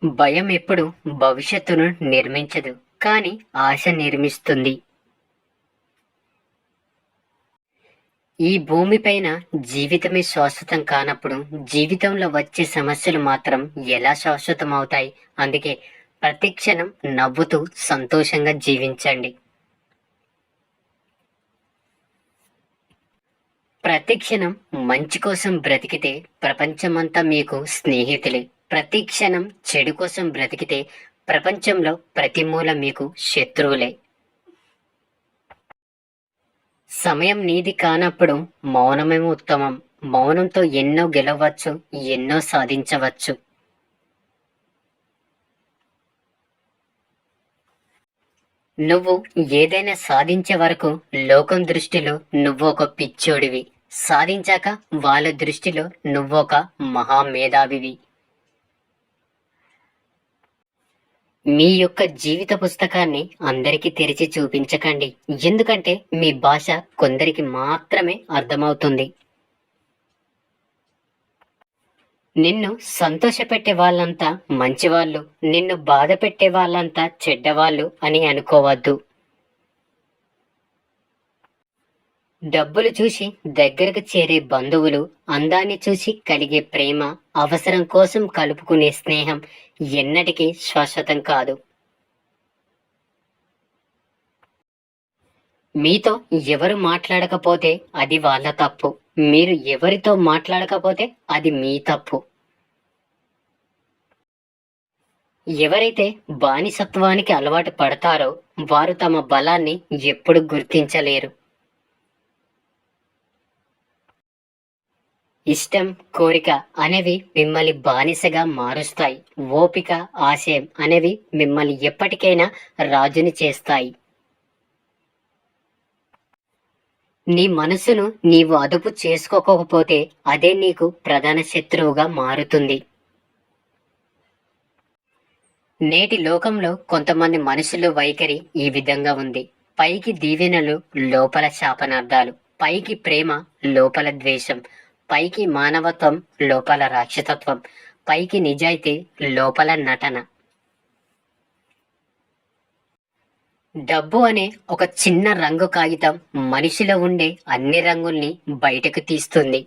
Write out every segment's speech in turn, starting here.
భయం ఎప్పుడు భవిష్యత్తును నిర్మించదు, కానీ ఆశ నిర్మిస్తుంది. ఈ భూమిపైన జీవితమే శాశ్వతం కానప్పుడు జీవితంలో వచ్చే సమస్యలు మాత్రం ఎలా శాశ్వతమవుతాయి? అందుకే ప్రతి క్షణం నవ్వుతూ సంతోషంగా జీవించండి. ప్రతి క్షణం మంచి కోసం బ్రతికితే ప్రపంచమంతా మీకు స్నేహితులే. ప్రతి క్షణం చెడు కోసం బ్రతికితే ప్రపంచంలో ప్రతి మూల మీకు శత్రువులే. సమయం నీది కానప్పుడు మౌనమే ఉత్తమం. మౌనంతో ఎన్నో గెలవచ్చు, ఎన్నో సాధించవచ్చు. నువ్వు ఏదైనా సాధించే వరకు లోకం దృష్టిలో నువ్వు ఒక పిచ్చోడివి. సాధించాక వాళ్ళ దృష్టిలో నువ్వొక మహామేధావివి. మీ యొక్క జీవిత పుస్తకాన్ని అందరికీ తెరిచి చూపించకండి, ఎందుకంటే మీ భాష కొందరికి మాత్రమే అర్థమవుతుంది. నిన్ను సంతోషపెట్టే వాళ్ళంతా మంచివాళ్ళు, నిన్ను బాధ పెట్టే వాళ్ళంతా చెడ్డవాళ్ళు అని అనుకోవద్దు. డబ్బులు చూసి దగ్గరకు చేరే బంధువులు, అందాన్ని చూసి కలిగే ప్రేమ, అవసరం కోసం కలుపుకునే స్నేహం ఎన్నటికీ శాశ్వతం కాదు. మీతో ఎవరు మాట్లాడకపోతే అది వాళ్ళ తప్పు. మీరు ఎవరితో మాట్లాడకపోతే అది మీ తప్పు. ఎవరైతే బానిసత్వానికి అలవాటు పడతారో వారు తమ బలాన్ని ఎప్పుడు గుర్తించలేరు. ఇష్టం, కోరిక అనేవి మిమ్మల్ని బానిసగా మారుస్తాయి. ఓపిక, ఆశయం అనేవి మిమ్మల్ని ఎప్పటికైనా రాజుని చేస్తాయి. నీ మనసును నీవు అదుపు చేసుకోకపోతే అదే నీకు ప్రధాన శత్రువుగా మారుతుంది. నేటి లోకంలో కొంతమంది మనుషుల వైఖరి ఈ విధంగా ఉంది. పైకి దీవెనలు, లోపల శాపనార్థాలు. పైకి ప్రేమ, లోపల ద్వేషం. పైకి మానవత్వం, లోపల రాక్షసత్వం. పైకి నిజాయితీ, లోపల నటన. డబ్బు అనే ఒక చిన్న రంగు కాగితం మనిషిలో ఉండే అన్ని రంగుల్ని బయటకు తీస్తుంది.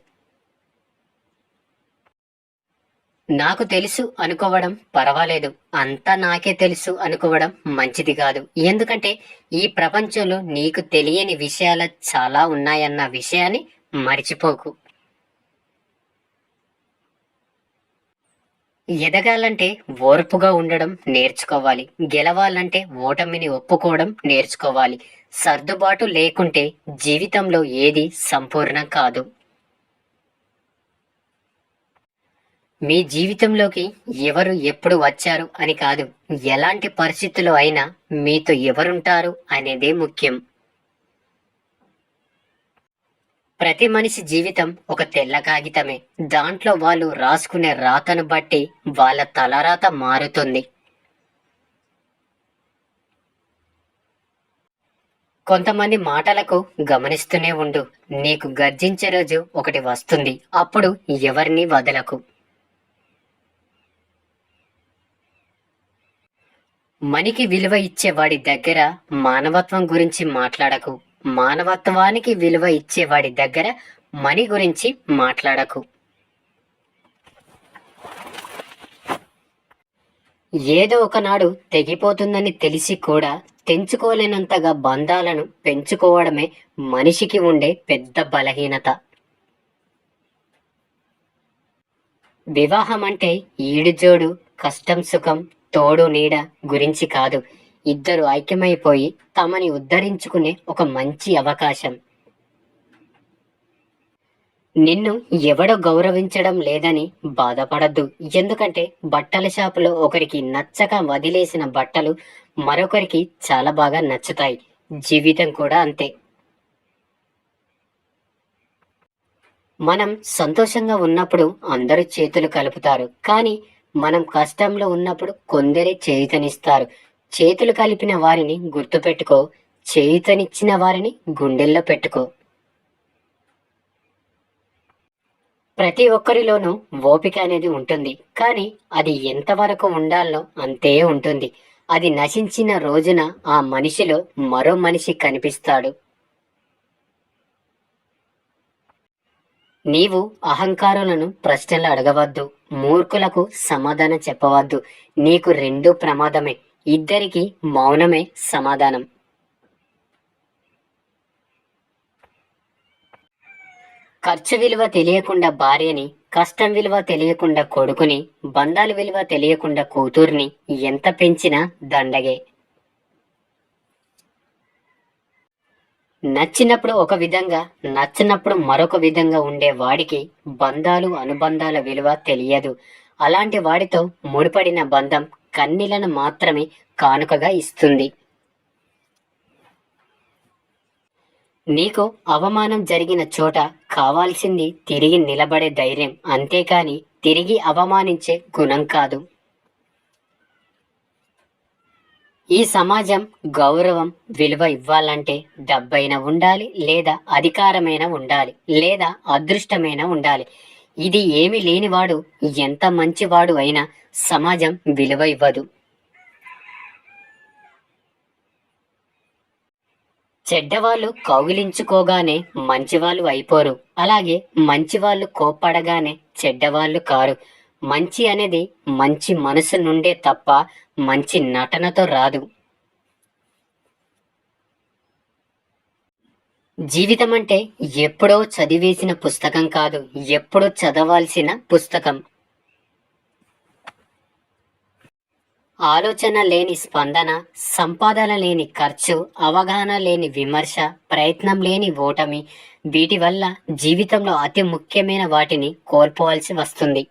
నాకు తెలుసు అనుకోవడం పర్వాలేదు, అంతా నాకే తెలుసు అనుకోవడం మంచిది కాదు. ఎందుకంటే ఈ ప్రపంచంలో నీకు తెలియని విషయాలు చాలా ఉన్నాయన్న విషయాన్ని మర్చిపోకు. ఎదగాలంటే ఓర్పుగా ఉండడం నేర్చుకోవాలి. గెలవాలంటే ఓటమిని ఒప్పుకోవడం నేర్చుకోవాలి. సర్దుబాటు లేకుంటే జీవితంలో ఏది సంపూర్ణం కాదు. మీ జీవితంలోకి ఎవరు ఎప్పుడు వచ్చారు అని కాదు, ఎలాంటి పరిస్థితుల్లో అయినా మీతో ఎవరుంటారు అనేదే ముఖ్యం. ప్రతి మనిషి జీవితం ఒక తెల్ల కాగితమే. దాంట్లో వాళ్ళు రాసుకునే రాతను బట్టి వాళ్ళ తలరాత మారుతుంది. కొంతమంది మాటలకు గమనిస్తూనే ఉండు. నీకు గర్జించే రోజు ఒకటి వస్తుంది. అప్పుడు ఎవరిని వదలకు. మనికి విలువ ఇచ్చేవాడి దగ్గర మానవత్వం గురించి మాట్లాడకు. మానవత్వానికి విలువ ఇచ్చేవాడి దగ్గర మనీ గురించి మాట్లాడకు. ఏదో ఒకనాడు తెగిపోతుందని తెలిసి కూడా తెంచుకోలేనంతగా బంధాలను పెంచుకోవడమే మనిషికి ఉండే పెద్ద బలహీనత. వివాహం అంటే ఈడుజోడు, కష్టం సుఖం, తోడు నీడ గురించి కాదు. ఇద్దరు ఐక్యమైపోయి తమని ఉద్ధరించుకునే ఒక మంచి అవకాశం. నిన్ను ఎవడో గౌరవించడం లేదని బాధపడద్దు. ఎందుకంటే బట్టల షాపులో ఒకరికి నచ్చక వదిలేసిన బట్టలు మరొకరికి చాలా బాగా నచ్చుతాయి. జీవితం కూడా అంతే. మనం సంతోషంగా ఉన్నప్పుడు అందరూ చేతులు కలుపుతారు, కానీ మనం కష్టంలో ఉన్నప్పుడు కొందరే చేయుతనిస్తారు. చేతులు కలిపిన వారిని గుర్తుపెట్టుకో, చేయుతనిచ్చిన వారిని గుండెల్లో పెట్టుకో. ప్రతి ఒక్కరిలోనూ ఓపిక అనేది ఉంటుంది. కానీ అది ఎంతవరకు ఉండాలో అంతే ఉంటుంది. అది నశించిన రోజున ఆ మనిషిలో మరో మనిషి కనిపిస్తాడు. నీవు అహంకారులను ప్రశ్నలు అడగవద్దు. మూర్ఖులకు సమాధానం చెప్పవద్దు. నీకు రెండూ ప్రమాదమే. ఇద్దరికి మౌనమే సమాధానం. ఖర్చు విలువ తెలియకుండా భార్యని, కష్టం విలువ తెలియకుండా కొడుకుని, బంధాల విలువ తెలియకుండా కూతుర్ని ఎంత పెంచినా దండగే. నచ్చినప్పుడు ఒక విధంగా, నచ్చినప్పుడు మరొక విధంగా ఉండే వాడికి బంధాలు, అనుబంధాల విలువ తెలియదు. అలాంటి వాడితో ముడిపడిన బంధం కన్నీళ్లను మాత్రమే కానుకగా ఇస్తుంది. నీకు అవమానం జరిగిన చోట కావాల్సింది తిరిగి నిలబడే ధైర్యం, అంతేకాని తిరిగి అవమానించే గుణం కాదు. ఈ సమాజం గౌరవం, విలువ ఇవ్వాలంటే డబ్బైనా ఉండాలి, లేదా అధికారమైన ఉండాలి, లేదా అదృష్టమైన ఉండాలి. ఇది ఏమి లేనివాడు ఎంత మంచివాడు అయినా సమాజం విలువ ఇవ్వదు. చెడ్డవాళ్ళు కౌగిలించుకోగానే మంచివాళ్ళు అయిపోరు. అలాగే మంచివాళ్ళు కోప్పడగానే చెడ్డవాళ్ళు కారు. మంచి అనేది మంచి మనసు నుండే తప్ప మంచి నటనతో రాదు. జీవితం అంటే ఎప్పుడో చదివేసిన పుస్తకం కాదు, ఎప్పుడో చదవాల్సిన పుస్తకం. ఆలోచన లేని స్పందన, సంపాదన లేని ఖర్చు, అవగాహన లేని విమర్శ, ప్రయత్నం లేని ఓటమి, వీటి వల్ల జీవితంలో అతి ముఖ్యమైన వాటిని కోల్పోవాల్సి వస్తుంది.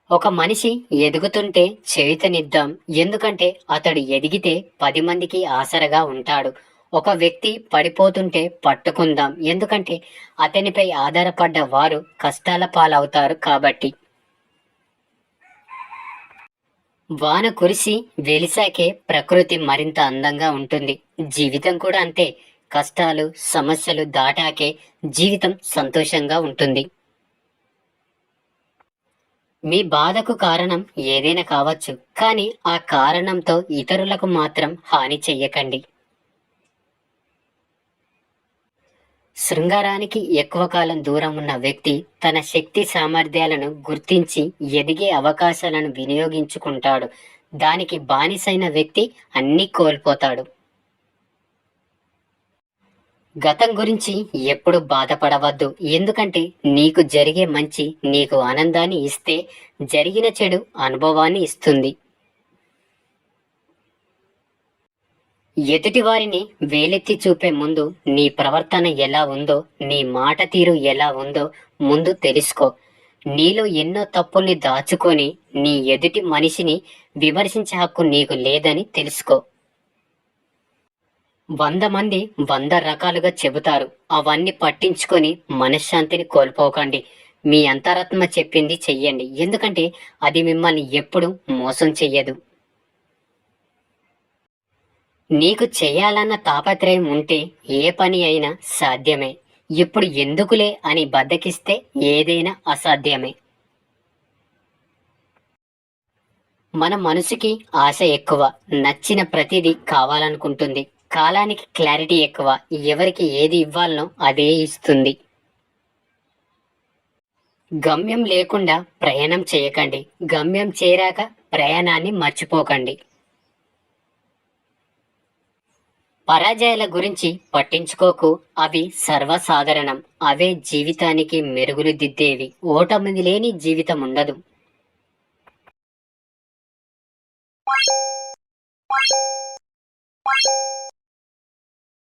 ఒక మనిషి ఎదుగుతుంటే చేయుతనిద్దాం, ఎందుకంటే అతడు ఎదిగితే 10 మందికి ఆసరగా ఉంటాడు. ఒక వ్యక్తి పడిపోతుంటే పట్టుకుందాం, ఎందుకంటే అతనిపై ఆధారపడ్డ వారు కష్టాల పాలవుతారు కాబట్టి. వాన కురిసి వెలిసాకే ప్రకృతి మరింత అందంగా ఉంటుంది. జీవితం కూడా అంతే. కష్టాలు, సమస్యలు దాటాకే జీవితం సంతోషంగా ఉంటుంది. మీ బాధకు కారణం ఏదైనా కావచ్చు, కానీ ఆ కారణంతో ఇతరులకు మాత్రం హాని చెయ్యకండి. శృంగారానికి ఎక్కువ కాలం దూరం ఉన్న వ్యక్తి తన శక్తి సామర్థ్యాలను గుర్తించి ఎదిగే అవకాశాలను వినియోగించుకుంటాడు. దానికి బానిసైన వ్యక్తి అన్నీ కోల్పోతాడు. గతం గురించి ఎప్పుడు బాధపడవద్దు, ఎందుకంటే నీకు జరిగే మంచి నీకు ఆనందాన్ని ఇస్తే, జరిగిన చెడు అనుభవాన్ని ఇస్తుంది. ఎదుటి వారిని వేలెత్తి చూపే ముందు నీ ప్రవర్తన ఎలా ఉందో, నీ మాట తీరు ఎలా ఉందో ముందు తెలుసుకో. నీలో ఎన్నో తప్పుల్ని దాచుకొని నీ ఎదుటి మనిషిని విమర్శించే హక్కు నీకు లేదని తెలుసుకో. 100 మంది 100 రకాలుగా చెబుతారు. అవన్నీ పట్టించుకొని మనశ్శాంతిని కోల్పోకండి. మీ అంతరాత్మ చెప్పింది చెయ్యండి, ఎందుకంటే అది మిమ్మల్ని ఎప్పుడు మోసం చెయ్యదు. నీకు చేయాలన్న తాపత్రయం ఉంటే ఏ పని అయినా సాధ్యమే. ఇప్పుడు ఎందుకులే అని బద్దకిస్తే ఏదైనా అసాధ్యమే. మన మనసుకి ఆశ ఎక్కువ, నచ్చిన ప్రతిదీ కావాలనుకుంటుంది. కాలానికి క్లారిటీ ఎక్కువ, ఎవరికి ఏది ఇవ్వాలనో అదే ఇస్తుంది. గమ్యం లేకుండా ప్రయాణం చేయకండి, గమ్యం చేరాక ప్రయాణాన్ని మర్చిపోకండి. పరాజయాల గురించి పట్టించుకోకు, అవి సర్వసాధారణం. అవే జీవితానికి మెరుగులు దిద్దేవి. ఓటమి లేని జీవితం ఉండదు.